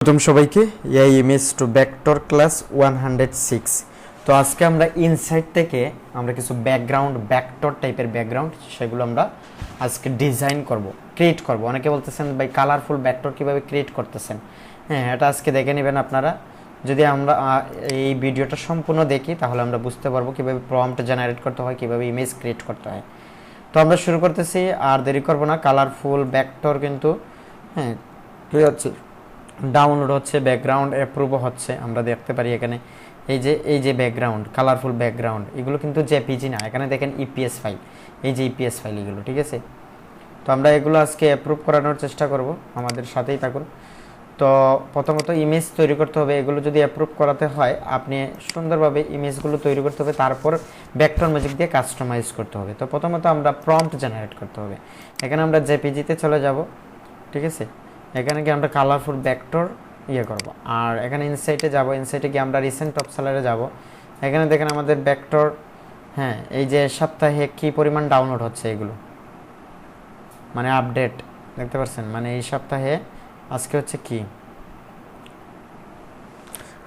প্রথম সবাইকে এই ইমেজ টু ভেক্টর ক্লাস 106। তো আজকে আমরা ইনসাইড থেকে আমরা কিছু ব্যাকগ্রাউন্ড ভেক্টর টাইপের ব্যাকগ্রাউন্ড সেগুলো আমরা আজকে ডিজাইন করব, ক্রিয়েট করব। অনেকে বলতেছেন ভাই কালারফুল ভেক্টর কিভাবে ক্রিয়েট করতেছেন। হ্যাঁ, এটা আজকে দেখে নেবেন আপনারা। যদি আমরা এই ভিডিওটা সম্পূর্ণ দেখি তাহলে আমরা বুঝতে পারবো কিভাবে প্রম্পট জেনারেট করতে হয়, কিভাবে ইমেজ ক্রিয়েট করতে হয়। তো আমরা শুরু করতেছি, আর দেরি করব না। কালারফুল ভেক্টর কিন্তু হ্যাঁ কি হচ্ছে, ডাউনলোড হচ্ছে, ব্যাকগ্রাউন্ড অ্যাপ্রুভ হচ্ছে। আমরা দেখতে পারি এখানে এই যে ব্যাকগ্রাউন্ড, কালারফুল ব্যাকগ্রাউন্ড, এগুলো কিন্তু জেপিজি না, এখানে দেখেন ইপিএস ফাইল, এই যে ইপিএস ফাইল এগুলো, ঠিক আছে। তো আমরা এগুলো আজকে অ্যাপ্রুভ করানোর চেষ্টা করব, আমাদের সাথেই থাকুন। তো প্রথমত ইমেজ তৈরি করতে হবে। এগুলো যদি অ্যাপ্রুভ করাতে হয় আপনি সুন্দরভাবে ইমেজগুলো তৈরি করতে হবে, তারপর ভেক্টর ম্যাজিক দিয়ে কাস্টমাইজ করতে হবে। তো প্রথমত আমরা প্রম্পট জেনারেট করতে হবে। এখানে আমরা জেপিজিতে চলে যাব, ঠিক আছে। এখানে গিয়ে আমরা কালারফুল ভেক্টর করব, আর এখানে ইনসাইটে যাব। ইনসাইটে গিয়ে আমরা রিসেন্ট অপশালারে যাব। এখানে দেখেন আমাদের ভেক্টর, হ্যাঁ, এই যে সপ্তাহে কি পরিমাণ ডাউনলোড হচ্ছে, এগুলো মানে আপডেট দেখতে পাচ্ছেন। মানে এই সপ্তাহে আজকে হচ্ছে কি,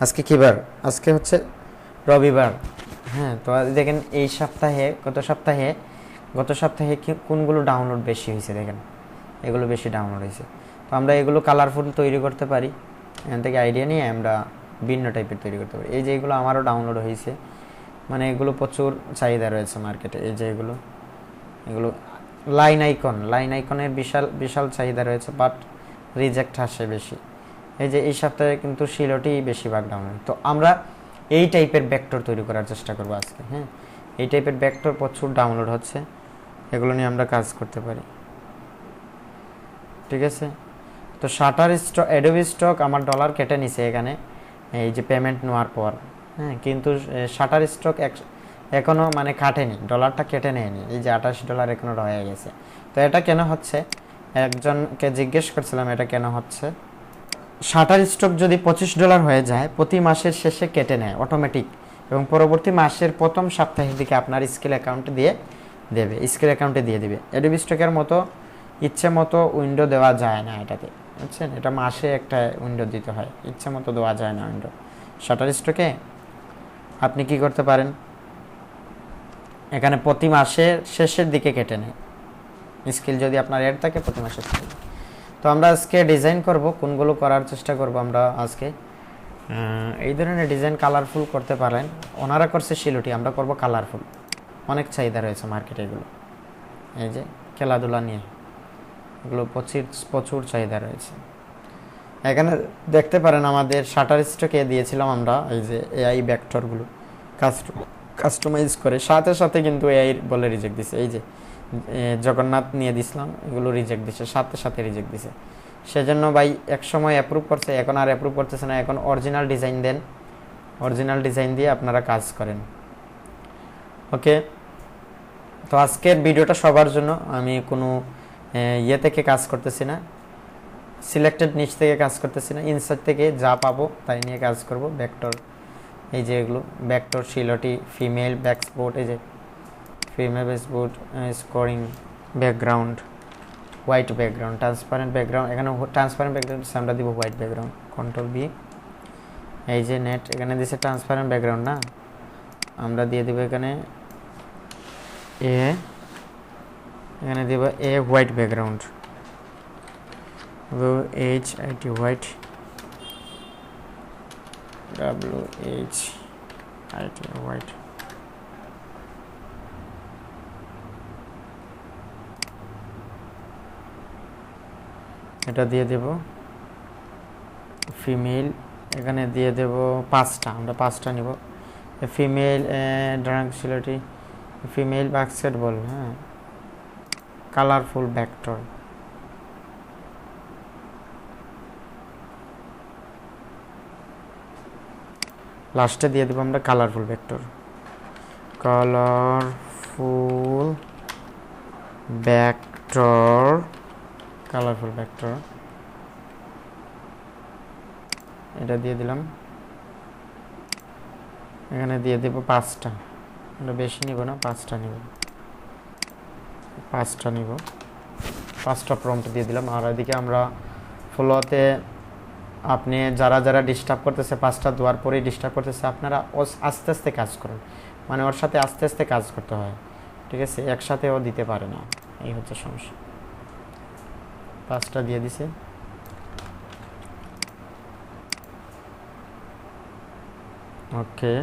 আজকে কি বার, আজকে হচ্ছে রবিবার। হ্যাঁ, তো দেখেন এই সপ্তাহে, গত সপ্তাহে কোনগুলো ডাউনলোড বেশি হয়েছে, দেখেন এগুলো বেশি ডাউনলোড হয়েছে। তো আমরা এগুলো কালারফুল তৈরি করতে পারি, এখান থেকে আইডিয়া নিয়ে আমরা ভিন্ন টাইপের তৈরি করতে পারি। এই যে এগুলো আমারও ডাউনলোড হয়েছে, মানে এগুলো প্রচুর চাহিদা রয়েছে মার্কেটে। এই যে এগুলো লাইন আইকনের বিশাল চাহিদা রয়েছে, বাট রিজেক্ট আসে বেশি। এই যে এই সপ্তাহে কিন্তু শিলটি বেশিরভাগ ডাউনলোড। তো আমরা এই টাইপের ভেক্টর তৈরি করার চেষ্টা করবো আজকে। হ্যাঁ, এই টাইপের ভেক্টর প্রচুর ডাউনলোড হচ্ছে, এগুলো নিয়ে আমরা কাজ করতে পারি, ঠিক আছে। তো শাটার স্টক, অ্যাডোবি স্টক আমার ডলার কেটে নিছে এখানে, এই যে পেমেন্ট নেওয়ার পর। হ্যাঁ, কিন্তু শাটার স্টক এখনও মানে কাটেনি, ডলারটা কেটে নেয়নি। এই যে $28 এখনও রয়ে গেছে। তো এটা কেন হচ্ছে, একজনকে জিজ্ঞেস করছিলাম এটা কেন হচ্ছে। শাটার স্টক যদি $25 হয়ে যায়, প্রতি মাসের শেষে কেটে নেয় অটোমেটিক, এবং পরবর্তী মাসের প্রথম সপ্তাহের দিকে আপনার স্কিল অ্যাকাউন্টে দিয়ে দেবে। অ্যাডোবি স্টকের মতো ইচ্ছে মতো উইন্ডো দেওয়া যায় না এটাতে, বুঝছেন। এটা মাসে একটা উইন্ডো দিতে হয়, ইচ্ছে মতো দেওয়া যায় না উইন্ডো। শাটার স্টকে আপনি কি করতে পারেন, এখানে প্রতি মাসের শেষের দিকে কেটে নেয় স্কিল, যদি আপনার এড থাকে প্রতি মাসের শেষে। তো আমরা আজকে ডিজাইন করব, কোনগুলো করার চেষ্টা করব আমরা আজকে। এই ধরনের ডিজাইন কালারফুল করতে পারেন। ওনারা করছে শিলটি, আমরা করব কালারফুল। অনেক চাহিদা রয়েছে মার্কেটে এগুলো, এই যে খেলাধুলা নিয়ে এগুলো প্রচুর চাহিদা রয়েছে। এখানে দেখতে পারেন আমাদের শাটার স্টকে দিয়েছিলাম আমরা এই যে এআই ভেক্টরগুলো কাস্টমাইজ করে, সাথে সাথে কিন্তু এআই বলে রিজেক্ট দিছে। এই যে জগন্নাথ নিয়ে দিছিলাম, এগুলো রিজেক্ট দিছে, সাথে রিজেক্ট দিছে। সেজন্য ভাই এক সময় অ্যাপ্রুভ করছে, এখন আর অ্যাপ্রুভ করতেছে না। এখন অরিজিনাল ডিজাইন দেন, অরিজিনাল ডিজাইন দিয়ে আপনারা কাজ করেন, ওকে। তো আজকের ভিডিওটা সবার জন্য, আমি কোনো থেকে কাজ করতেছি না, সিলেক্টেড নিচ থেকে কাজ করতেছি না, ইনসাইড থেকে যা পাবো তাই নিয়ে কাজ করব। ভেক্টর, এই যে এগুলো ভেক্টর, শিলটি, ফিমেল ব্যাকস্পোর্ট, এই যে female back sport, scoring background, white background, transparent background. এখানে ট্রান্সপারেন্ট ব্যাকগ্রাউন্ড আমরা দিব হোয়াইট ব্যাকগ্রাউন্ড, কন্ট্রোল বি। এই যে নেট এখানে দিছে ট্রান্সপারেন্ট ব্যাকগ্রাউন্ড না, আমরা দিয়ে দিব এখানে এখানে দিব white background, WHIT white, WHIT white. এটা দিয়ে দেব ফিমেল, এখানে দিয়ে দেব 5টা, আমরা 5টা নিব। ফিমেল ড্রাগশিলটি, ফিমেল বাস্কেটবল, হ্যাঁ, কালারফুল ভেক্টর। লাস্টে দিয়ে দেবো আমরা কালারফুল ভেক্টর, কালারফুল ভেক্টর, এটা দিয়ে দিলাম। এখানে দিয়ে দেব 5টা, আমরা বেশি নিব না, 5টা নিব, 5টা প্রম্পট দিয়ে দিলাম। আর এদিকে আমরা ফ্লোতে আপনি যারা যারা ডিস্টার্ব করতেছে, 5টা দেওয়ার পরেই ডিস্টার্ব করতেছে, আপনারা আস্তে আস্তে কাজ করুন, মানে ওর সাথে আস্তে আস্তে কাজ করতে হয়, ঠিক আছে? একসাথে ও দিতে পারে না, এই হচ্ছে সমস্যা। 5টা দিয়ে দিছে। ওকে,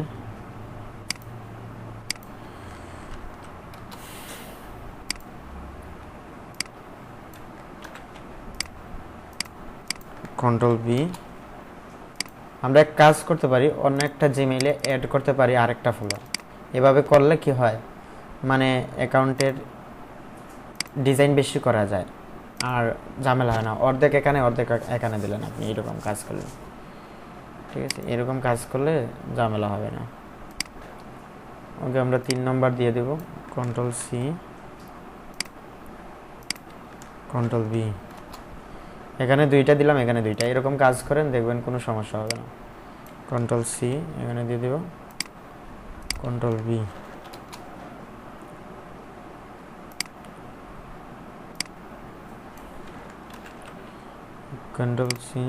কন্ট্রোল বি। আমরা এক কাজ করতে পারি, অন্য একটা জিমেইলে অ্যাড করতে পারি আরেকটা ফলোয়ার। এভাবে করলে কি হয়, মানে অ্যাকাউন্টের ডিজাইন বেশি করা যায় আর ঝামেলা হয় না। অর্ধেক এখানে অর্ধেক এখানে দিলেন আপনি, এরকম কাজ করলেন, ঠিক আছে? এরকম কাজ করলে ঝামেলা হবে না। ওকে, আমরা 3 নম্বর দিয়ে দেব, কন্ট্রোল সি, কন্ট্রোল বি। এখানে 2টা দিলাম, এখানে 2টা, এরকম কাজ করেন, দেখবেন কোনো সমস্যা হবে না। কন্ট্রোল সি এখানে দিয়ে দেব, control B, control C,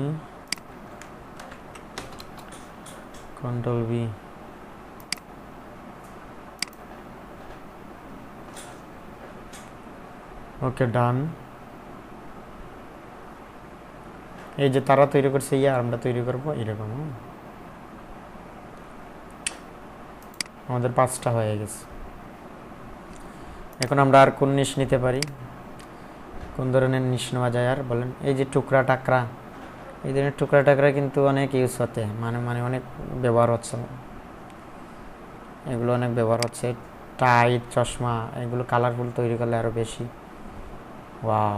control B. Okay, done. এই যে তারা তৈরি করছে, আমরা তৈরি করবো এরকম। আমাদের 5টা হয়ে গেছে। এখন আমরা আর কোন নিশ নিতে পারি, কোন ধরনের নিশ নেওয়া যায় আর বলেন? এই যে টুকরা টাকরা, এই ধরনের টুকরা টাকরা কিন্তু অনেক ইউজ হতে, মানে অনেক ব্যবহার হচ্ছে, এগুলো অনেক ব্যবহার হচ্ছে। টাই, চশমা, এগুলো কালারফুল তৈরি করলে আরও বেশি। Wow,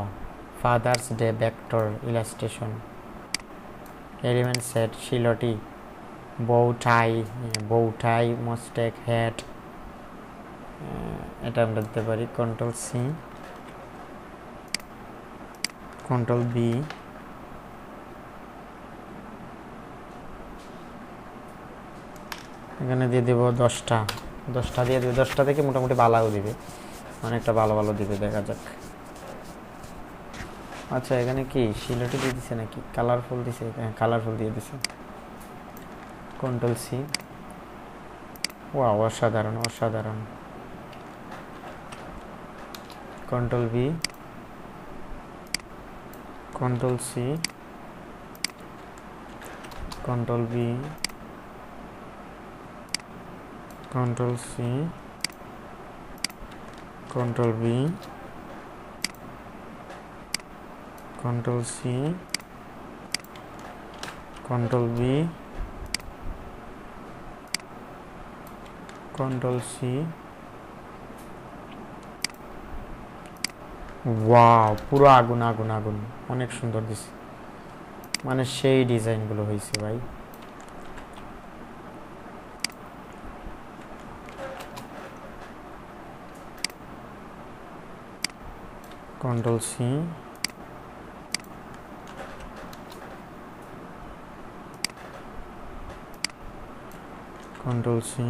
father's day vector illustration, element set, শিলটি, বউ টাই, মোস্টেক, হ্যাট, এটা আমরা দিতে পারি। কন্ট্রোল সি, কন্ট্রোল বি, এখানে দিয়ে দেবো 10টা। 10টা দিয়ে দেবে, 10টা থেকে মোটামুটি ভালো দিবে, অনেকটা ভালো ভালো দিবে, দেখা যাক। আচ্ছা, এখানে কি শিলটি দিয়ে দিছে নাকি কালারফুল দিছে? হ্যাঁ, কালারফুল দিয়ে দিছে। কন্ট্রোল সি, ওয়াও, অসাধারণ অসাধারণ। Control B, control C, control B, control C, control B, control C, control B, control C. Wow, পুরো আগুন আগুন আগুন, অনেক সুন্দর দিছে, মানে সেই ডিজাইনগুলো হয়েছে ভাই। Control C, control C,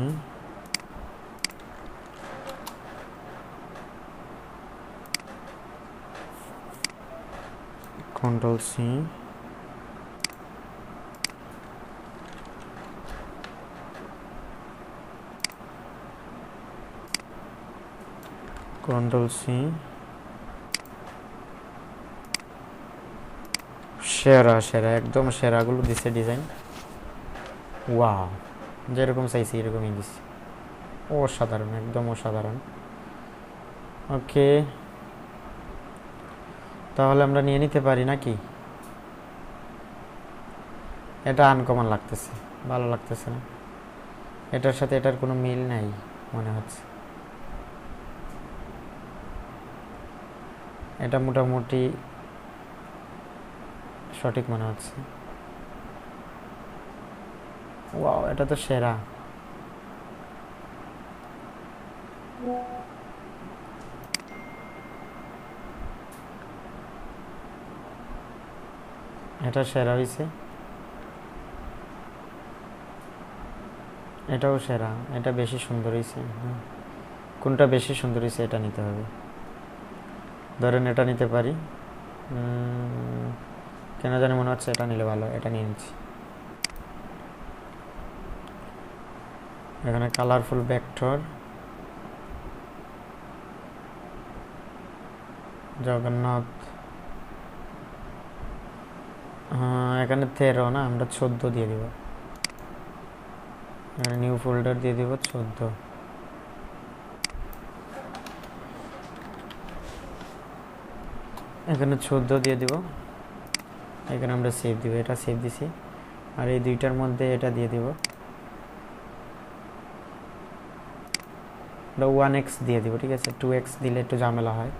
control C, control C. সেরা সেরা, একদম সেরাগুলো দিছে ডিজাইন। ওয়াও, যেরকম চাইছি এরকমই দিছে, অসাধারণ, একদম অসাধারণ। ওকে, তাহলে আমরা নিয়ে নিতে পারি নাকি? এটা আনকমন লাগতেছে, ভালো লাগতেছে না, এটার সাথে এটার কোনো মিল নাই মনে হচ্ছে। এটা মোটামুটি সঠিক মনে হচ্ছে। ওয়াও, এটা তো সেরা। এটা সেরা হয়েছে, এটাও সেরা, এটা বেশি সুন্দর হয়েছে। কোনটা বেশি সুন্দর হয়েছে এটা নিতে হবে। ধরেন এটা নিতে পারি, কেন জানি মনে হচ্ছে এটা নিলে ভালো, এটা নিয়ে নিচ্ছি। এখানে কালারফুল ভেক্টর, জগন্নাথ, এখানে 13 না, আমরা 14 দিয়ে দিব। এখানে নিউ ফোল্ডার দিয়ে দিব 14। এখানে 14 দিয়ে দিব। এখানে আমরা সেভ দিব, এটা সেভ দিছি। আর এই দুইটার মধ্যে এটা দিয়ে দিব, এটা 1x দিয়ে দিব, ঠিক আছে। 2x দিলে একটু ঝামেলা হয়।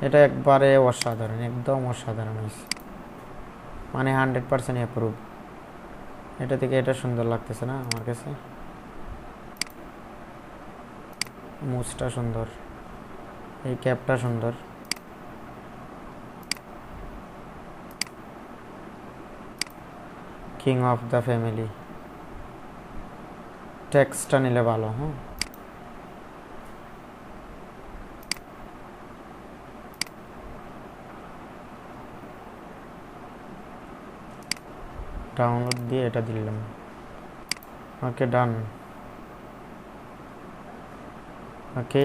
এটা একবারে অসাধারণ, একদম অসাধারণ হয়েছে, মানে 100% অ্যাপ্রুভ। এটা থেকে এটা সুন্দর লাগতেছে না আমার কাছে, মুছটা সুন্দর, এই ক্যাপটা সুন্দর। কিং অফ দ্য ফ্যামিলি, টেক্সটটা নিলে ভালো। ডাউনলোড দিয়ে এটা দিলাম, ওকে ডান। ওকে,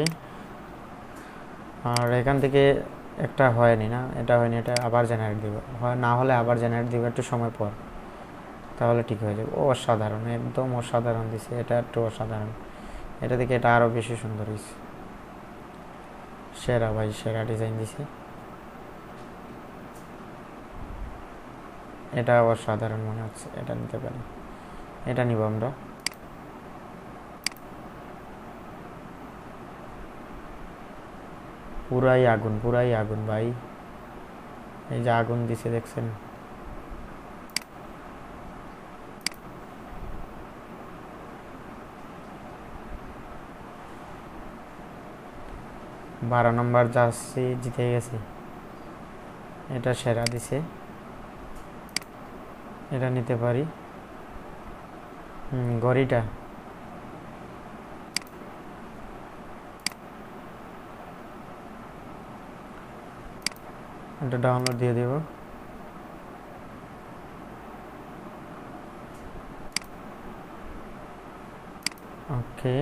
আর এখান থেকে একটা হয়নি না, এটা হয়নি, এটা আবার জেনারেট দিব, হয় না হলে আবার জেনারেট দিব একটু সময় পর, তাহলে ঠিক হয়ে যাবে। অসাধারণ, একদম অসাধারণ দিছে, এটা একটু অসাধারণ। এটা থেকে এটা আরও বেশি সুন্দর হয়েছে, সেরা ভাই, সেরা ডিজাইন দিছে। এটা অসাধারণ মনে হচ্ছে, এটা নিতে পারি, এটা নিব আমরা। পুরাই আগুন, পুরাই আগুন ভাই, এই যে আগুন দিছে দেখছেন। বারো নম্বর জার্সি জিতে গেছে, এটা সেরা দিছে, এটা নিতে পারি। ঘড়িটা এটা ডাউনলোড দিয়ে দেব। ওকে,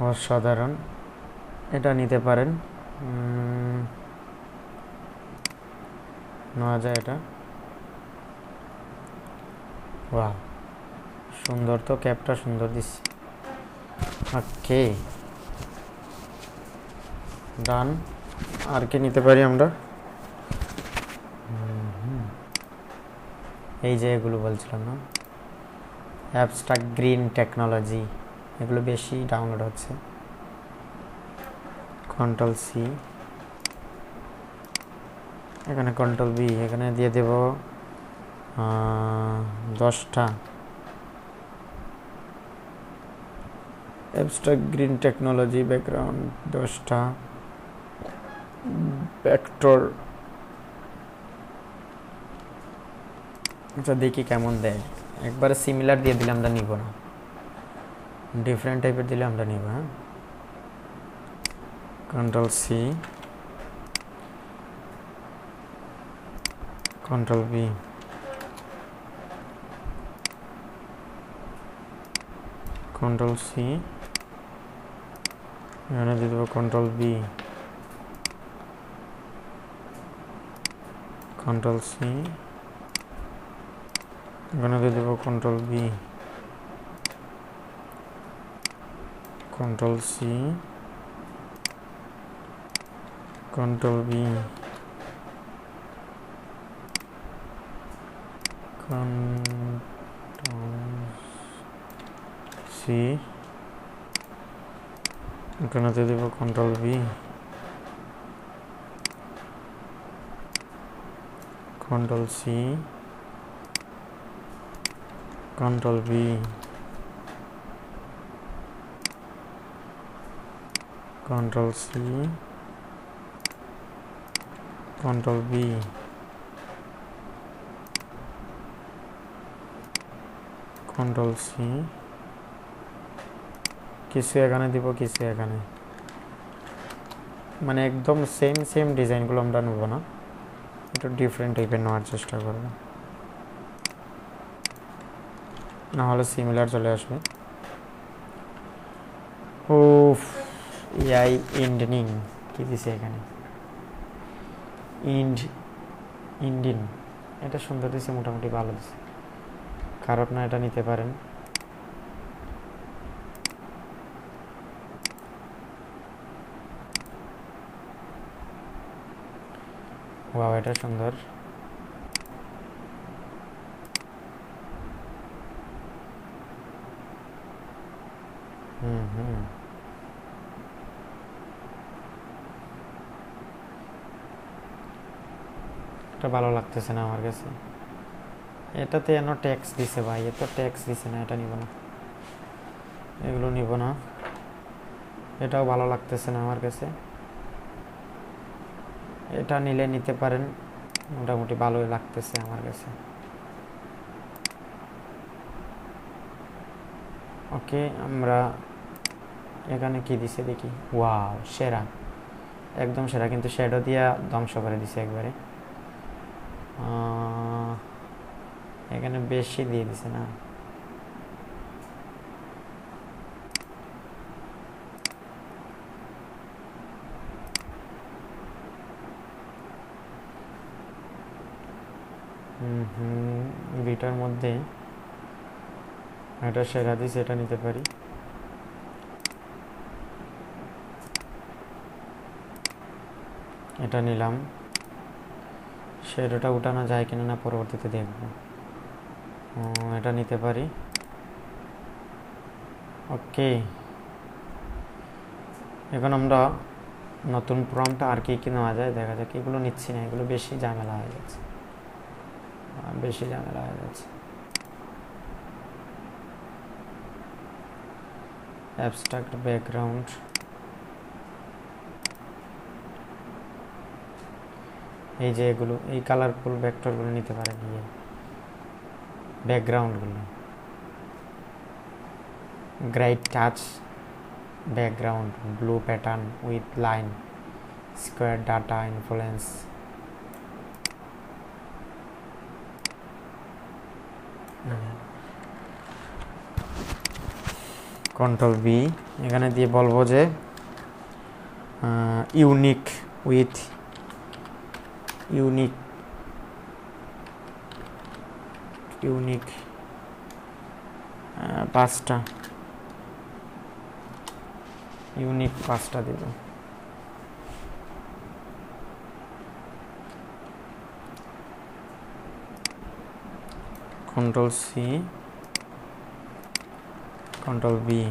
অসাধারণ, এটা নিতে পারেন। নেওয়া যায় এটা। বাহ, সুন্দর তো, ক্যাপটা সুন্দর দিচ্ছে। ওকে ডান। আর কি নিতে পারি আমরা? এই যে এগুলো বলছিলাম না, অ্যাবস্ট্রাক্ট গ্রিন টেকনোলজি, এগুলো বেশি ডাউনলোড হচ্ছে। কন্ট্রোল সি, এখানে কন্ট্রোল বি, এখানে দিয়ে দেব 10টা। অ্যাবস্ট্রাক্ট গ্রিন টেকনোলজি ব্যাকগ্রাউন্ড 10টা। ভেক্টর, আচ্ছা দেখি কেমন দেয়। একবারে সিমিলার দিয়ে দিলে আমরা নিব না, ডিফারেন্ট টাইপের দিলে আমরা নিব। হ্যাঁ, control C, control B, control C, এখানে দিয়ে দেবো কন্ট্রোল বি, কন্ট্রোল সি, এখানে দিয়ে দেবো control B, control C, control B, C, এখানে দিয়ে দেবো control B, control C, control B, control C, control B, control C, কিছু এখানে দিব, কিছু এখানে। মানে একদম সেম সেম ডিজাইনগুলো আমরা নেব না, একটু ডিফারেন্ট টাইপের নেওয়ার চেষ্টা করব, না হলে সিমিলার চলে আসবে। ও এআই এন্ডিং কি দিছে এখানে, ইন্ডিন, এটা সুন্দর দিছে, মোটামুটি ভালো দিছে, খারাপ না, এটা নিতে পারেন। ওয়াও, এটা সুন্দর। হুম, এটা ভালো লাগতেছে না আমার কাছে, এটাতে এন ট্যাক্স দিছে ভাই, এত ট্যাক্স দিছে না, এটা নিব না, এগুলো নিব না, এটাও ভালো লাগতেছে না আমার কাছে। এটা নিলে নিতে পারেন, মোটামুটি ভালোই লাগতেছে আমার কাছে। ওকে, আমরা এখানে কি দিছে দেখি। ওয়াও, সেরা, একদম সেরা, কিন্তু শ্যাডো দিয়া ধ্বংস করে দিছে একবারে। এখানে বেশি দিয়ে দিছে না, দুইটার মধ্যে এটা সেরা দিছে, এটা নিতে পারি। এটা নিলাম, শ্যাডোটা উঠানো যায় কিনা না পরবর্তীতে দেখব। এটা নিতে পারি। ওকে, এখন আমরা নতুন প্রম্পট আর কি কি নেওয়া যায় দেখা যাক। এগুলো নিচ্ছি না, এগুলো বেশি ঝামেলা হয়ে যাচ্ছে, বেশি ঝামেলা হয়ে যাচ্ছে। অ্যাবস্ট্রাক্ট ব্যাকগ্রাউন্ড, এই যে এগুলো, এই কালারফুল ভেক্টরগুলো নিতে পারেন, ইয়ে ব্যাকগ্রাউন্ডগুলো, গ্রাইট touch background, blue pattern with line, square data influence, control V, এখানে দিয়ে বলবো যে ইউনিক উইথ ইউনিক 5টা, ইউনিক 5টা দিব। Control C, control B,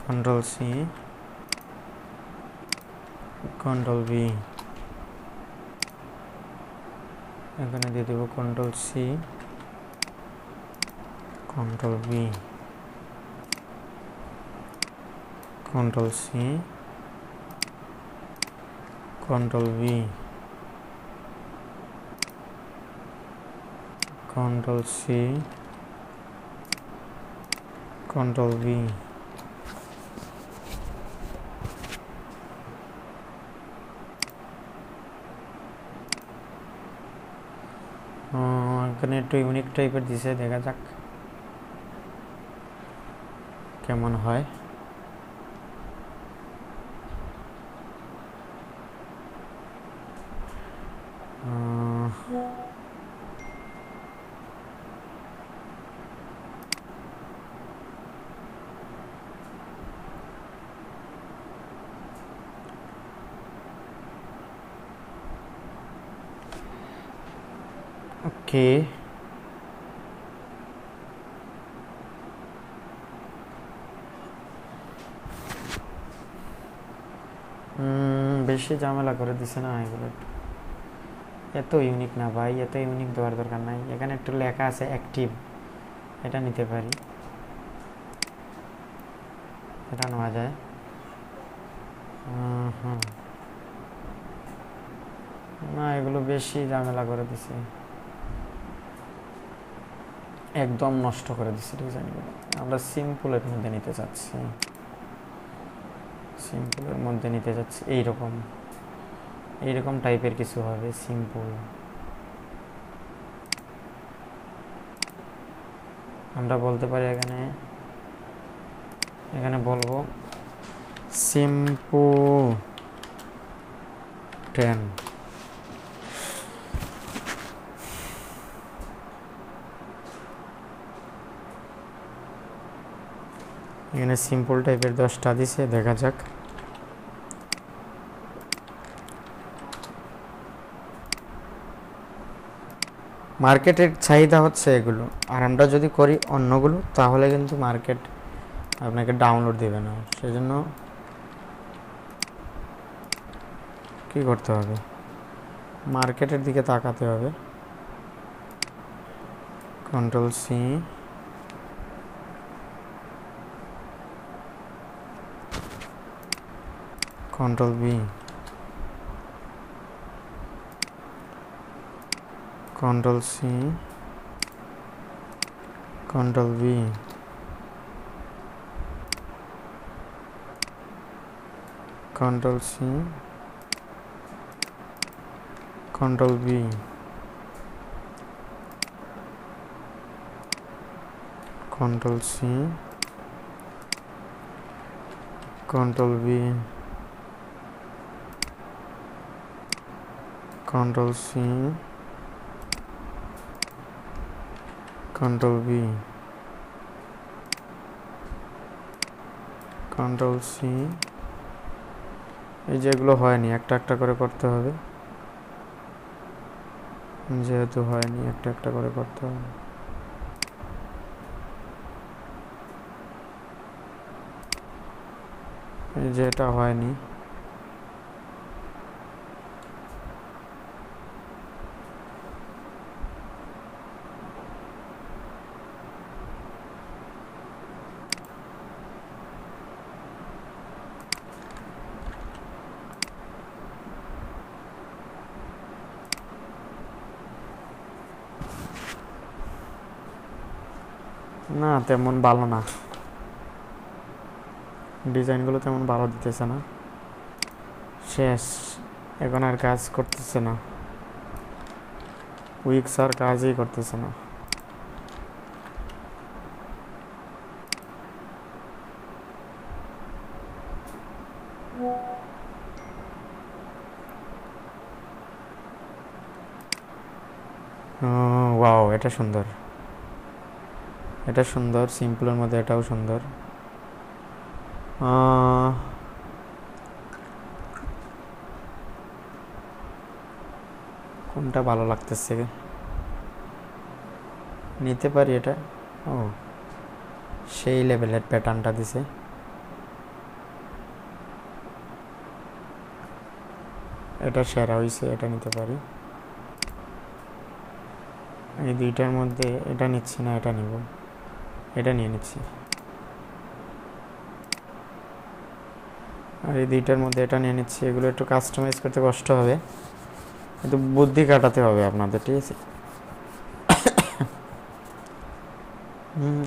control C, control V, এখানে দিয়ে দেবো control C, control B, control C, control B, control C, control V. এখানে একটু ইউনিক টাইপের দিছে, দেখা যাক কেমন হয়। ওকে, বেশি ঝামেলা করে দিছে না এগুলো, এত ইউনিক না ভাই, এত ইউনিক দেওয়ার দরকার নাই। এখানে একটু লেখা আছে অ্যাক্টিভ, এটা নিতে পারি, এটা নেওয়া যায়। না, এগুলো বেশি ঝামেলা করে দিছে, একদম নষ্ট করে দিছে ডিজাইনগুলো। আমরা সিম্পলের মধ্যে নিতে চাচ্ছি। সিম্পলের মধ্যে নিতে যাচ্ছি এইরকম টাইপের কিছু হবে সিম্পল। আমরা বলতে পারি এখানে বলবো সিম্পল 10। এখানে সিম্পল টাইপের 10টা দিছে, দেখা যাক। মার্কেটের চাহিদা হচ্ছে এগুলো, আর আমরা যদি করি অন্যগুলো তাহলে কিন্তু মার্কেট আপনাকে ডাউনলোড দেবে না। সেজন্য কি করতে হবে, মার্কেটের দিকে তাকাতে হবে। Control C, control B, control C, control B, control C, control B, control C, control B, control C, control B, control C. এই যেগুলো হয়নি একটা একটা করে করতে হবে, যেহেতু হয়নি একটা একটা করে করতে হবে। এই যে এটা হয়নি, না তেমন ভালো না, ডিজাইনগুলো তেমন ভালো দিতেছে না, শেষ, এখন আর কাজ করতেছে না, উইক্স আর কাজই করতেছে না। ওয়াও, এটা সুন্দর, এটা সুন্দর, সিম্পলের মধ্যে এটাও সুন্দর। কোনটা ভালো লাগতেছে, নিতে পারি এটা। ও, সেই লেভেলের প্যাটার্নটা দিছে, এটা সেরা হয়েছে, এটা নিতে পারি। এই দুইটার মধ্যে এটা নিচ্ছি না, এটা নিব, এটা নিয়ে নিচ্ছি। আর এই দুইটার মধ্যে এটা নিয়ে নিচ্ছি। এগুলো একটু কাস্টমাইজ করতে কষ্ট হবে, একটু বুদ্ধি কাটাতে হবে আপনাদের, ঠিক আছে।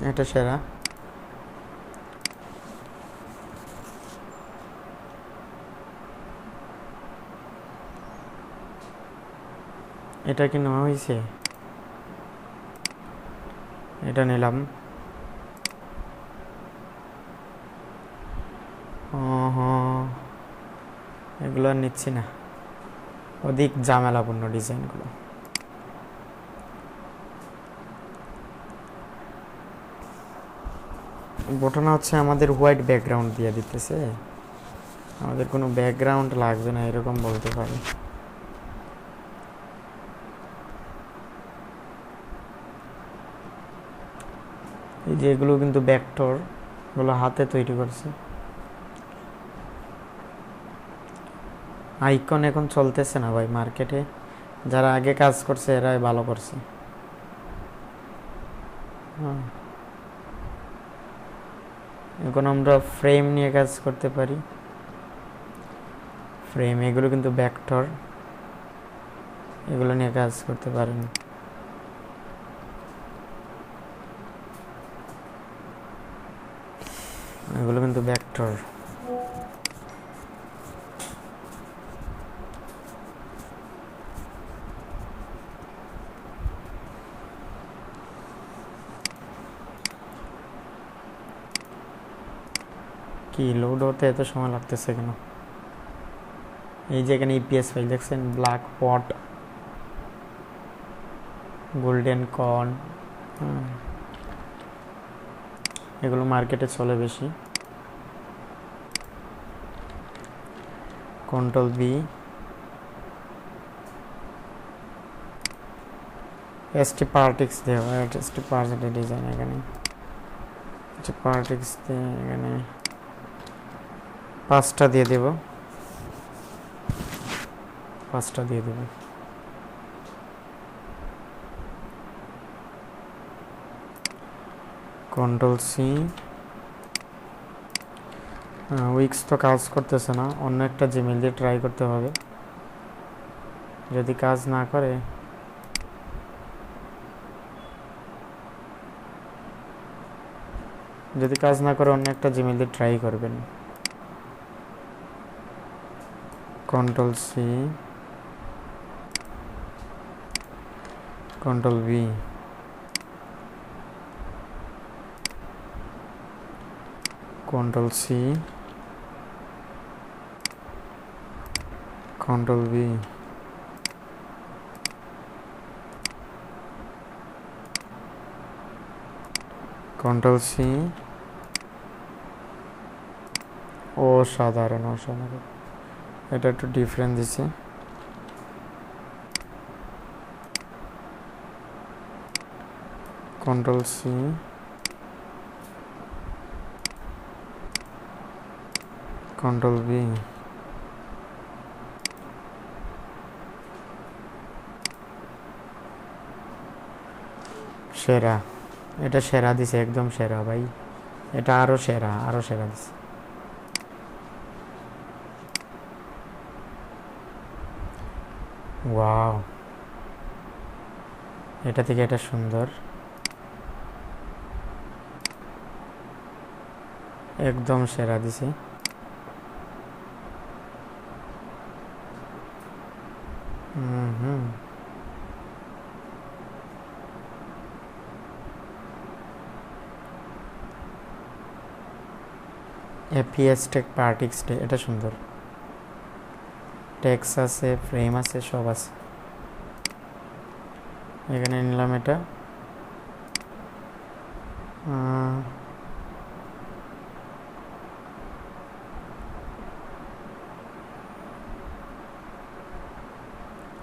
এটা সেরা। এটা কি নেওয়া হয়েছে, এটা নিলাম। এগুলো আর নিচ্ছি না, অধিক ঝামেলাপূর্ণ ডিজাইনগুলো। ঘটনা হচ্ছে আমাদের হোয়াইট ব্যাকগ্রাউন্ড দিয়ে দিতেছে, আমাদের কোনো ব্যাকগ্রাউন্ড লাগবে না এরকম বলতে পারি। এই যে এগুলো কিন্তু ভেক্টর, এগুলো হাতে তৈরি করছে। আইকন এখন চলতেছে না ভাই মার্কেটে, যারা আগে কাজ করছে এরাই ভালো করছে। এখন আমরা ফ্রেম নিয়ে কাজ করতে পারি, ফ্রেম, এগুলো কিন্তু ভেক্টর, এগুলো নিয়ে কাজ করতে পারেন। এগুলো কিন্তু ভেক্টর। কি লোড হতে এত সময় লাগতেছে কেন? এই যে এখানে ইপিএস ফাইল দেখছেন, ব্ল্যাক পট, গোল্ডেন কর্ন, এগুলো মার্কেটে চলে বেশি। কন্ট্রোল বি, এসটি পার্টিক্স দেওয়া, এসটি পার্টিক্স ডিজাইন এখানে, এসটি পার্টিক্স দিয়ে এখানে 5টা দিয়ে দেব, 5টা দিয়ে দেব। কন্ট্রোল সি, উইক্স তো কাজ করতেছে না, অন্য একটা জিমেল দিয়ে ট্রাই করতে হবে। যদি কাজ না করে অন্য একটা জিমেল দিয়ে ট্রাই করবেন। Control C, control B, control C, control B, control C. অসাধারণ, অসাধারণ, এটা একটু ডিফারেন্ট দিছে। কন্ট্রোল সি, কন্ট্রোল বি, সেরা, এটা সেরা দিছে, একদম সেরা ভাই, এটা আরো সেরা, আরো সেরা দিছে। ওয়াও, এটা থেকে এটা সুন্দর, একদম সেরা দিছে। এপিএস টেক পার্টিক্স, এটা সুন্দর, টেক্স আছে, ফ্রেম আছে, সব আছে। এখানে নিলাম এটা,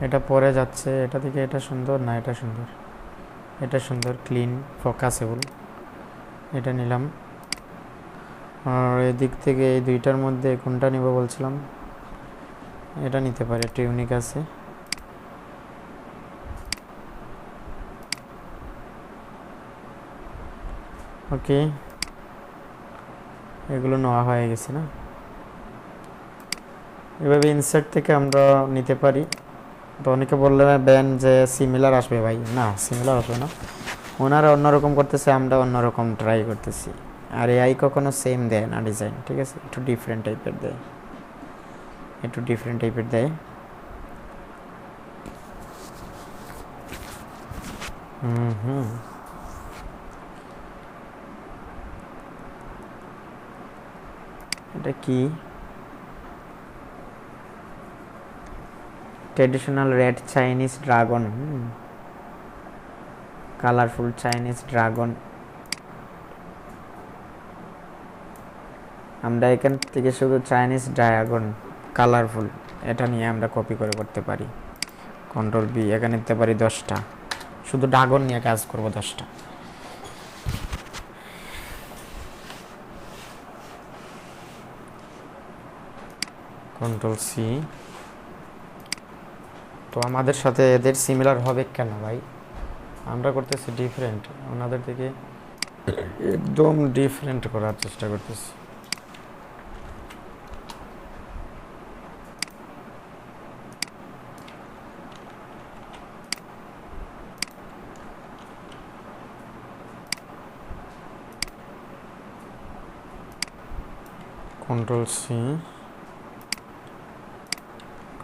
এটা পরে যাচ্ছে, এটা থেকে এটা সুন্দর না, এটা সুন্দর, এটা সুন্দর, ক্লিন, ফোকাসেবল, এটা নিলাম। আর এদিক থেকে এই দুইটার মধ্যে কোনটা নিব বলছিলাম, এটা নিতে পারে, একটা ইউনিক আছে। ওকে, এগুলো নেওয়া হয়ে গেছে না? এভাবে ইনসার্ট থেকে আমরা নিতে পারি। তো অনেকে বললেন যে সিমিলার আসবে, ভাই না, সিমিলার আসবে না, ওনারা অন্যরকম করতেছে, আমরা অন্যরকম ট্রাই করতেছি। আর এআই কখনো সেম দেয় না ডিজাইন, ঠিক আছে, একটু ডিফারেন্ট টাইপের দেয়, একটু ডিফারেন্ট টাইপের দেয়। এটা কি? Traditional red Chinese dragon, colourful Chinese dragon. আমরা এখান থেকে শুধু চাইনিজ ড্রাগন কালারফুল, এটা নিয়ে আমরা কপি করে করতে পারি। কন্ট্রোল বি, এখানে নিতে পারি 10টা, শুধু ড্রাগন নিয়ে কাজ করব 10টা। Control C. তো আমাদের সাথে এদের সিমিলার হবে কেন ভাই? আমরা করতেছি ডিফারেন্ট, ওনাদের থেকে একদম ডিফারেন্ট করার চেষ্টা করতেছি। Control C,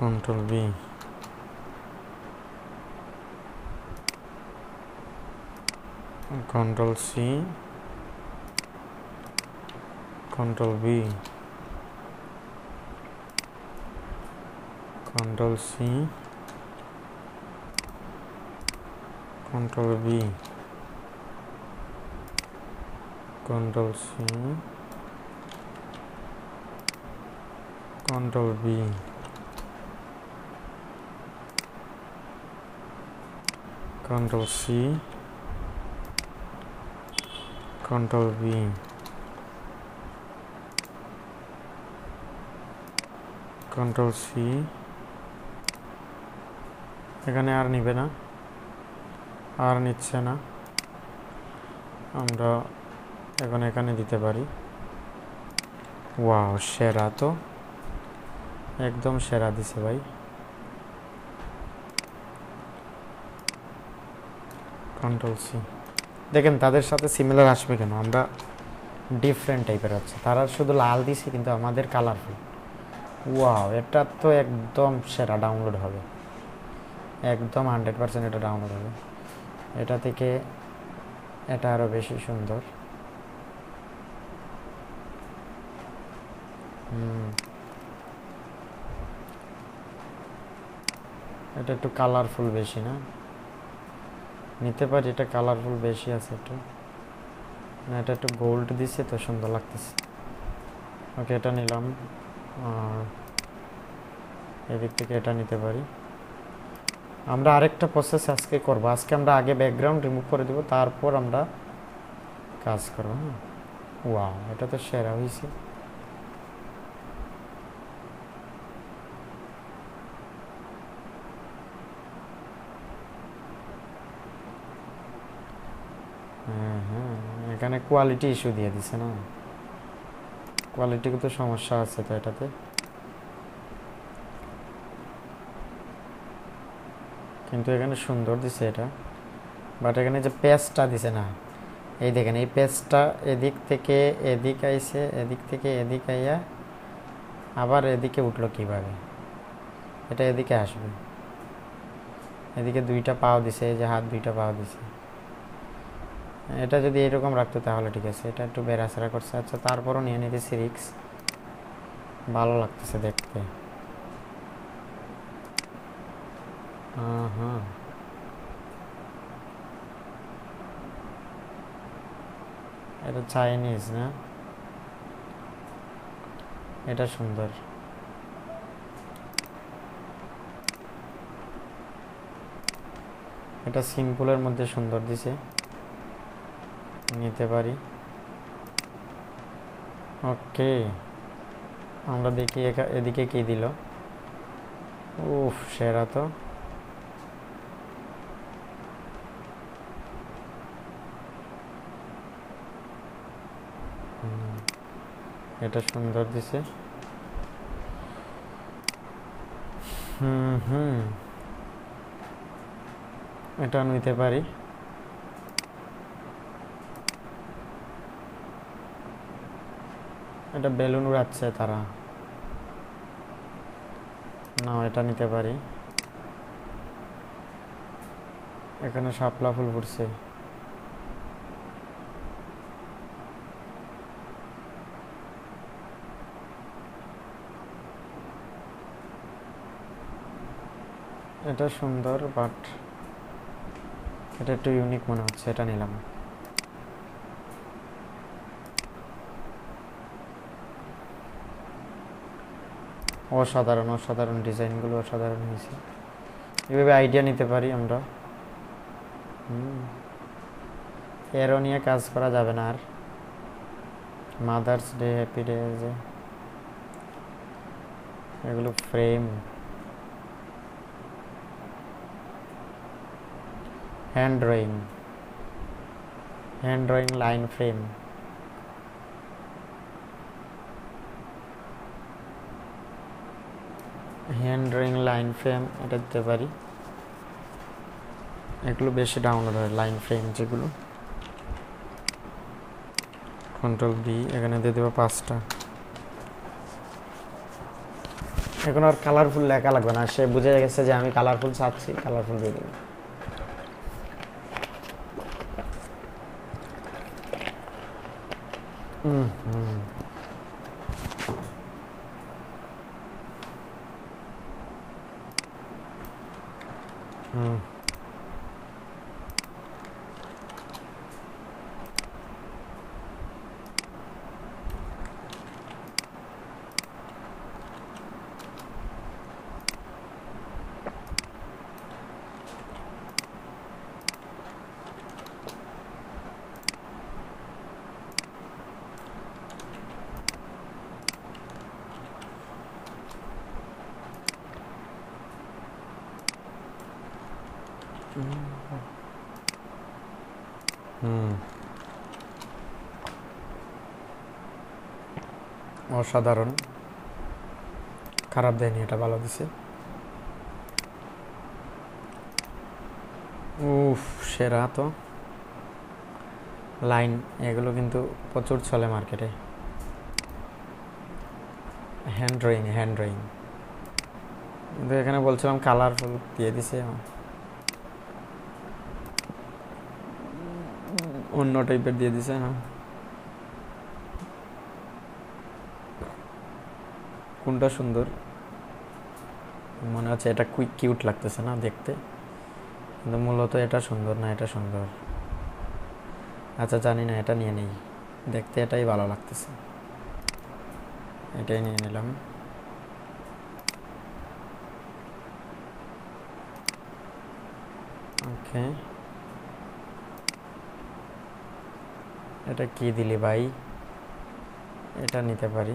control B, control C, Control V, Control C, Control V, Control C, Control V, Control C, Control V, Control C, এখানে আর নিবে না, আর নিচ্ছে না, আমরা এখন এখানে দিতে পারি। ওয়াও, সেরা তো, একদম সেরা দিছে ভাই। কন্ট্রোল সি, দেখেন তাদের সাথে সিমিলার আসবে কেন, আমরা ডিফারেন্ট টাইপের হচ্ছে, তারা শুধু লাল দিছে কিন্তু আমাদের কালারফুল। ওয়াও, এটা তো একদম সেরা, ডাউনলোড হবে একদম 100%, এটা ডাউনলোড হবে। এটা থেকে এটা আরও বেশি সুন্দর। এটা একটু কালারফুল বেশি না, নিতে পারি, এটা কালারফুল বেশি আছে একটু, না এটা একটু গোল্ড দিছে তো সুন্দর লাগতেছে। ওকে, এটা নিলাম, আর এদিক থেকে এটা নিতে পারি। আমরা আরেকটা প্রসেস আজকে করব, আজকে আমরা আগে ব্যাকগ্রাউন্ড রিমুভ করে দেব, তারপর আমরা কাজ করব। হ্যাঁ, ওয়াও, এটা তো সেরা হয়েছে। হ্যাঁ হ্যাঁ, এখানে কোয়ালিটি ইস্যু দিয়ে দিছে না, কোয়ালিটিতে তো সমস্যা আছে তো এটাতে। কিন্তু এখানে সুন্দর দিছে এটা, বাট এখানে যে পেজটা দিছে না, এই দেখেন এই পেজটা এদিক থেকে এদিক আইছে, এদিক থেকে এদিক আইয়া আবার এদিকে উঠলো কিভাবে, এটা এদিকে আসবে, এদিকে দুইটা পাও দিছে, এই যে হাত দুইটা পাও দিছে। এটা যদি এরকম রাখতো তাহলে ঠিক আছে, এটা একটু বেড়াছাড়া করছে। আচ্ছা, তারপরও নিয়ে নিতেছি রিক্স, ভালো লাগতেছে দেখতে। হ্যাঁ, এটা চাইনিজ না, এটা সুন্দর। এটা সিম্পলের মধ্যে সুন্দর দিছে, নিতে পারি। ওকে, আমরা দেখি এদিকে কি দিল। উফ, সেরা তো। এটা সুন্দর দিছে। এটা নিতে পারি। এটা বেলুন উড়াচ্ছে তারা, না এটা নিতে পারি। এখানে শাপলা ফুল ফুটছে, এটা সুন্দর, বাট এটা একটু ইউনিক মনে হচ্ছে, এটা নিলাম। অসাধারণ অসাধারণ ডিজাইনগুলো অসাধারণ হয়েছে, এভাবে আইডিয়া নিতে পারি আমরা। এরও নিয়ে কাজ করা যাবে না আর। মাদার্স ডে, হ্যাপি ডে, এগুলো frame, hand drawing line frame, hand drawing line frame, এটা দিতে পারি। এগুলো বেশি ডাউনলোড হয়, লাইন ফ্রেম যেগুলো। কন্ট্রোল বি, এখানে দিয়ে দেবো 5টা। এখন আর কালারফুল লেখা লাগবে না, সে বুঝে গেছে যে আমি কালারফুল চাচ্ছি, কালারফুল দিয়ে দেবো। হুম হুম অসাধারণ, খারাপ দেয়নি, এটা ভালো দিছে। উফ, সেরা তো। লাইন এগুলো কিন্তু প্রচুর চলে মার্কেটে। হ্যান্ড ড্রয়িং, হ্যান্ড ড্রয়িং, কিন্তু এখানে বলছিলাম কালারফুল দিয়ে দিছে, অন্য টাইপের দিয়ে দিছে। হ্যাঁ, কোনটা সুন্দর মনে হচ্ছে, এটা কুইক কিউট লাগতেছে না দেখতে, কিন্তু মূলত এটা সুন্দর না, এটা সুন্দর। আচ্ছা, জানি না, এটা নিয়ে নেই, দেখতে এটাই ভালো লাগতেছে, এটাই নিয়ে নিলাম। ওকে, এটা কি দিলি ভাই? এটা নিতে পারি।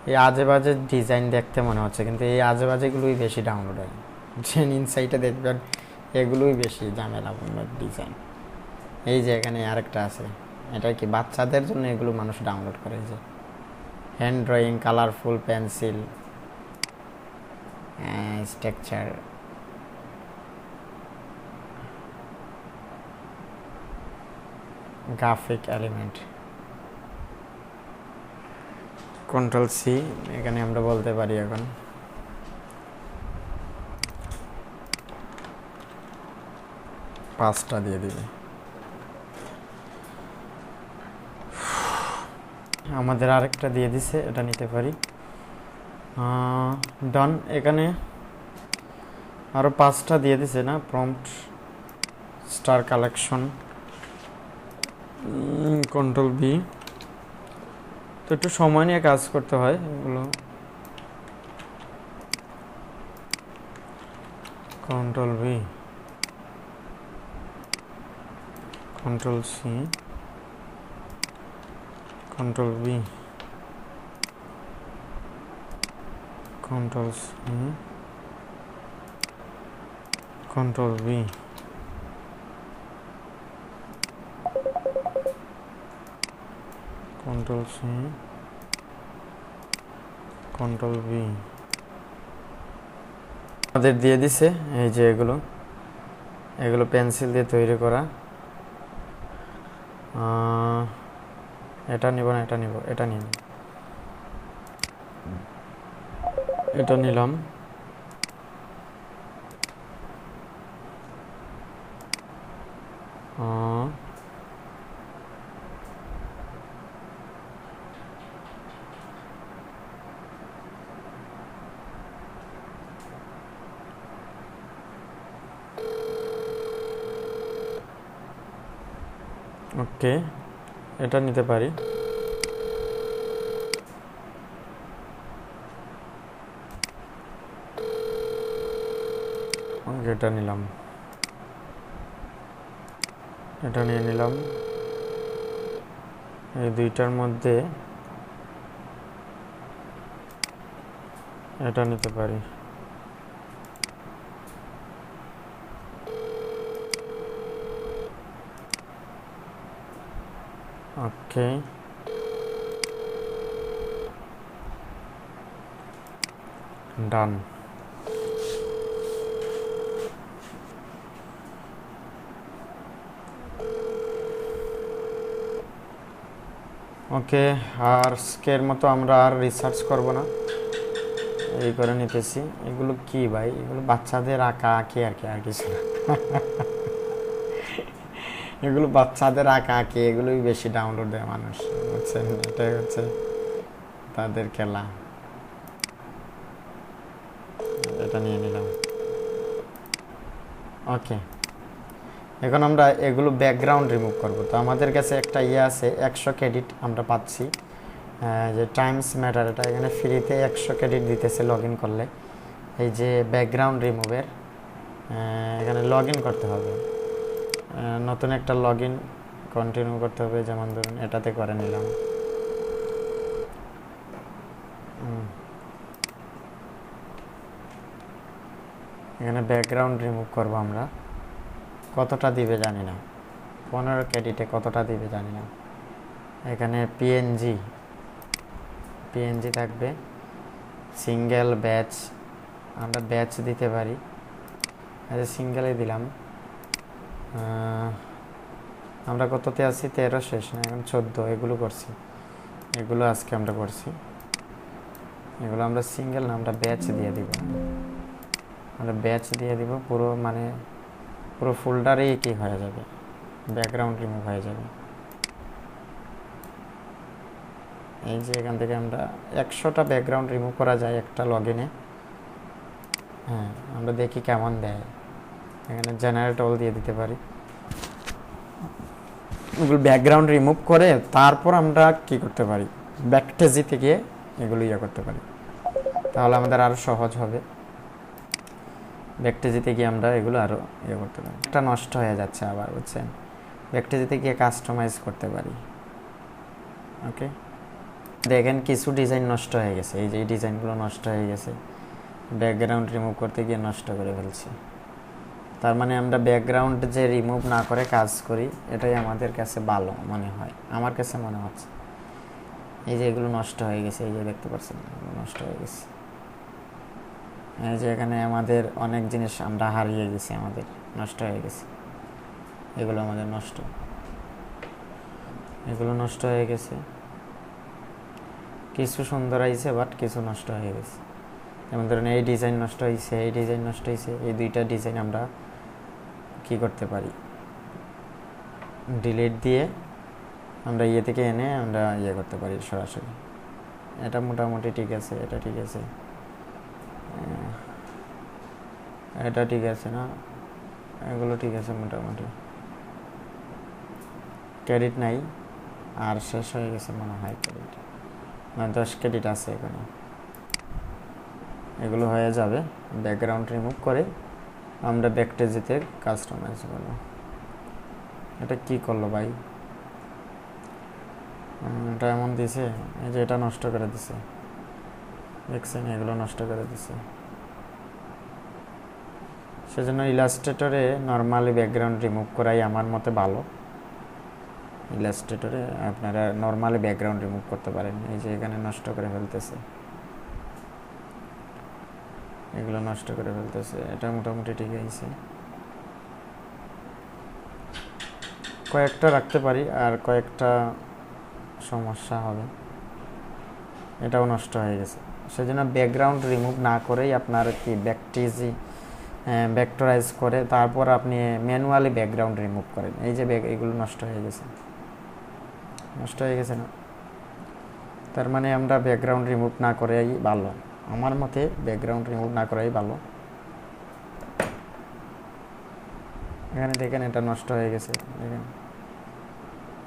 এই আজে বাজে ডিজাইন দেখতে মনে হচ্ছে, কিন্তু এই আজে বাজেগুলোই বেশি ডাউনলোড হয়। জেনুইন সাইটে দেখবেন এগুলোই বেশি ঝামেলাপূর্ণ ডিজাইন। এই যে এখানে আরেকটা আছে, এটা কি বাচ্চাদের জন্য এগুলো মানুষ ডাউনলোড করে, যে hand drawing, colourful pencil, structure, graphic element, control C, এখানে আমরা বলতে পারি এখন পাঁচটা দিয়ে দিবে। আমাদের আরেকটা দিয়ে দিছে, এটা নিতে পারি। ডান, এখানে আরও 5টা দিয়ে দিছে না, prompt, star collection, control B. তো একটু সময় নিয়ে কাজ করতে হয় এগুলো। Control B, control C, control B, control C, control B, control C, control B. আমাদের দিয়ে দিছে এই যে এগুলো, এগুলো পেন্সিল দিয়ে তৈরি করা। এটা নিব না, এটা নিব, এটা নিন, এটা নিলাম। ওকে, এটা নিতে পারি। এটা নিলাম, এটা নিয়ে নিলাম। এই দুইটার মধ্যে এটা নিতে পারি। ওকে, ডান। ওকে, আর আজকের মতো আমরা আর রিসার্চ করব না, এই করে নিতেছি। এগুলো কি ভাই? এগুলো বাচ্চাদের আঁকা আঁকি আর কি, আর কিছু না। এগুলো বাচ্চাদের আঁকা আঁকি, এগুলোই বেশি ডাউনলোড দেয় মানুষ, বুঝছেন? এটাই হচ্ছে তাদের খেলা। এটা নিয়ে নিলাম। ওকে, এখন আমরা এগুলো ব্যাকগ্রাউন্ড রিমুভ করব। তো আমাদের কাছে একটা ইয়ে আছে, 100 ক্রেডিট আমরা পাচ্ছি, যে টাইমস ম্যাটার, এটা এখানে ফ্রিতে 100 ক্রেডিট দিতেছে লগ ইন করলে। এই যে ব্যাকগ্রাউন্ড রিমুভের এখানে লগ ইন করতে হবে, নতুন একটা লগ ইন কন্টিনিউ করতে হবে, যেমন ধরুন এটাতে করে নিলাম। এখানে ব্যাকগ্রাউন্ড রিমুভ করব আমরা, কতটা দিবে জানি না, 15 ক্রেডিটে কতটা দিবে জানি না। এখানে পিএনজি থাকবে, সিঙ্গেল ব্যাচ, আমরা ব্যাচ দিতে পারি, আচ্ছা সিঙ্গেলে দিলাম। আমরা কততে আছি, 13 শেষ না, এখন 14 এগুলো করছি, এগুলো আজকে আমরা করছি, এগুলো আমরা সিঙ্গেল না, আমরা ব্যাচ দিয়ে দিব, আমরা ব্যাচ দিয়ে দিব, পুরো মানে পুরো ফোল্ডারেই কি হয়ে যাবে, ব্যাকগ্রাউন্ড রিমুভ হয়ে যাবে। এই যে এখান থেকে আমরা 100টা ব্যাকগ্রাউন্ড রিমুভ করা যায় একটা লগ ইনে। হ্যাঁ, আমরা দেখি কেমন দেয়। এখানে জেনারেট অল দিয়ে দিতে পারি, এগুলো ব্যাকগ্রাউন্ড রিমুভ করে তারপর আমরা কি করতে পারি, ব্যাকটেজিতে গিয়ে এগুলো ইয়ে করতে পারি, তাহলে আমাদের আরও সহজ হবে। ব্যাকটেজিতে গিয়ে আমরা এগুলো আরও ইয়ে করতে পারি। একটা নষ্ট হয়ে যাচ্ছে আবার, বুঝছেন, ব্যাকটেজিতে গিয়ে কাস্টমাইজ করতে পারি। ওকে, দেখেন কিছু ডিজাইন নষ্ট হয়ে গেছে, এই যে এই ডিজাইনগুলো নষ্ট হয়ে গেছে, ব্যাকগ্রাউন্ড রিমুভ করতে গিয়ে নষ্ট করে ফেলছি। তার মানে আমরা ব্যাকগ্রাউন্ড যে রিমুভ না করে কাজ করি, এটাই আমাদের কাছে ভালো মনে হয়, আমার কাছে মনে হচ্ছে। এই যে এগুলো নষ্ট হয়ে গেছে, এই যে দেখতে পাচ্ছেন এগুলো নষ্ট হয়ে গেছে। এই যে এখানে আমাদের অনেক জিনিস আমরা হারিয়ে গেছি, আমাদের নষ্ট হয়ে গেছে, এগুলো আমাদের নষ্ট, এগুলো নষ্ট হয়ে গেছে। কিছু সুন্দর আইছে, বাট কিছু নষ্ট হয়ে গেছে। যেমন ধরুন এই ডিজাইন নষ্ট হয়েছে, এই ডিজাইন নষ্ট হয়েছে, এই দুইটা ডিজাইন আমরা কি করতে পারি, ডিলিট দিয়ে আমরা ইয়ে থেকে এনে আমরা ইয়ে করতে পারি সরাসরি। এটা মোটামুটি ঠিক আছে, এটা ঠিক আছে, এটা ঠিক আছে না, এগুলো ঠিক আছে মোটামুটি। ক্রেডিট নাই, আর শেষ হয়ে গেছে মনে হয় ক্রেডিট, 10 ক্রেডিট আছে এখানে, এগুলো হয়ে যাবে। ব্যাকগ্রাউন্ড রিমুভ করে আমরা ব্যাকটেজিতে কাস্টমাইজ করব। এটা কি করলো ভাই, এটা এমন দিছে, এই যে এটা নষ্ট করে দিছে, দেখছেন, এগুলো নষ্ট করে দিছে। সেজন্য ইলাস্ট্রেটরে নর্মালি ব্যাকগ্রাউন্ড রিমুভ করাই আমার মতে ভালো। ইলাস্ট্রেটরে আপনারা নর্মালি ব্যাকগ্রাউন্ড রিমুভ করতে পারেন। এই যে এখানে নষ্ট করে ফেলতেছে, এগুলো নষ্ট করে ফেলতেছে, এটা মোটামুটি ঠিক আছে। কয়েকটা রাখতে পারি, আর কয়েকটা সমস্যা হবে, এটাও নষ্ট হয়ে গেছে। সেজন্য ব্যাকগ্রাউন্ড রিমুভ না করেই আপনার কি ভেক্টরাইজ করে তারপর আপনি ম্যানুয়ালি ব্যাকগ্রাউন্ড রিমুভ করেন। এই যে এগুলো নষ্ট হয়ে গেছে, নষ্ট হয়ে গেছে না, তার মানে আমরা ব্যাকগ্রাউন্ড রিমুভ না করাই ভালো, আমার মতে ব্যাকগ্রাউন্ড রিমুভ না করাই ভালো। এখানে দেখেন এটা নষ্ট হয়ে গেছে, দেখেন।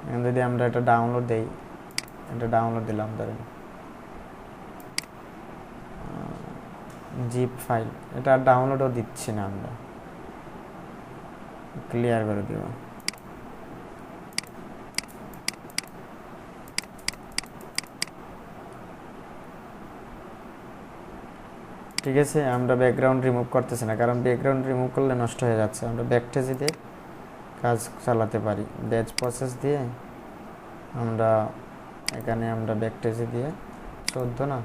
এখন যদি আমরা এটা ডাউনলোড দেই, এটা ডাউনলোড দিলাম, ধরেন জিপ ফাইল, এটা ডাউনলোডও দিচ্ছি না, আমরা ক্লিয়ার করে দিব। ঠিক আছে, আমরা ব্যাকগ্রাউন্ড রিমুভ করতেছি না, কারণ ব্যাকগ্রাউন্ড রিমুভ করলে নষ্ট হয়ে যাচ্ছে। আমরা ব্যাকটেজিতে কাজ চালাতে পারি, ব্যাচ প্রসেস দিয়ে আমরা এখানে আমরা ব্যাকটেজি দিয়ে 14 না,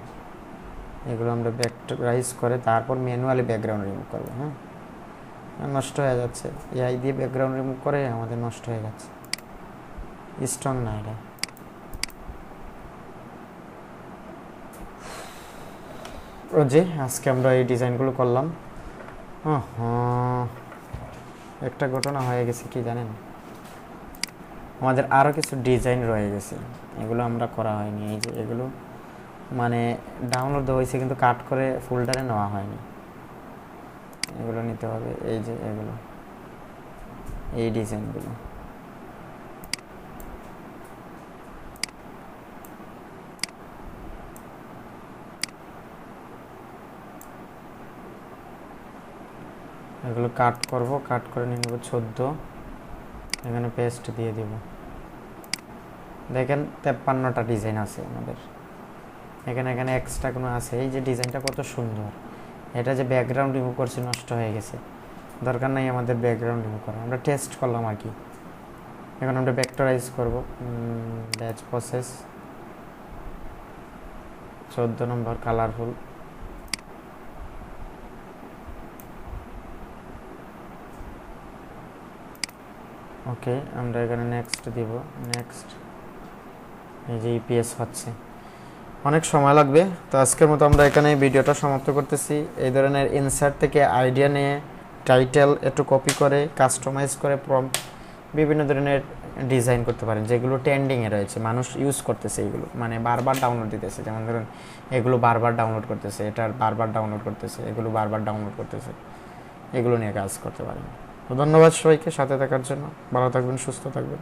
এগুলো আমরা ব্যাকটেরাইজ করে তারপর ম্যানুয়ালি ব্যাকগ্রাউন্ড রিমুভ করবো। হ্যাঁ, নষ্ট হয়ে যাচ্ছে, এআই দিয়ে ব্যাকগ্রাউন্ড রিমুভ করে আমাদের নষ্ট হয়ে যাচ্ছে, স্ট্রং না এটা। ও যে আজকে আমরা এই ডিজাইনগুলো করলাম। একটা ঘটনা হয়ে গেছে কি জানেন, আমাদের আরও কিছু ডিজাইন রয়ে গেছে, এগুলো আমরা করা হয়নি। এই যে এগুলো মানে ডাউনলোড দেওয়া হয়েছে কিন্তু কাট করে ফোল্ডারে নেওয়া হয়নি, এগুলো নিতে হবে। এই যে এগুলো এই ডিজাইনগুলো। এগুলো কাট করব, কাট করে নিয়ে নেব 14, এখানে পেস্ট দিয়ে দিব। দেখেন 53টা ডিজাইন আছে আমাদের এখানে। এখানে এক্সট্রা কোনো আছে, এই যে ডিজাইনটা কত সুন্দর। এটা যে ব্যাকগ্রাউন্ড রিমুভ করছি নষ্ট হয়ে গেছে, দরকার নাই আমাদের ব্যাকগ্রাউন্ড রিমুভ করা, আমরা টেস্ট করলাম আর কি। এখন আমরা ভেক্টরাইজ করব, ব্যাচ প্রসেস 14 নম্বর কালারফুল। ওকে, আমরা এখানে নেক্সট দিব, নেক্সট। এই যে ইপিএস হচ্ছে, অনেক সময় লাগবে। তো আজকের মতো আমরা এখানে ভিডিওটা সমাপ্ত করতেছি। এই ধরনের ইনসার্ট থেকে আইডিয়া নিয়ে টাইটেল একটু কপি করে কাস্টমাইজ করে প্রম্পট বিভিন্ন ধরনের ডিজাইন করতে পারেন, যেগুলো ট্রেন্ডিংয়ে রয়েছে, মানুষ ইউজ করতেছে, এইগুলো মানে বারবার ডাউনলোড দিতেছে। যেমন ধরুন এগুলো বারবার ডাউনলোড করতেছে, এটার বারবার ডাউনলোড করতেছে, এগুলো বারবার ডাউনলোড করতেছে, এগুলো নিয়ে কাজ করতে পারেন। তো ধন্যবাদ সবাইকে সাথে থাকার জন্য। ভালো থাকবেন, সুস্থ থাকবেন।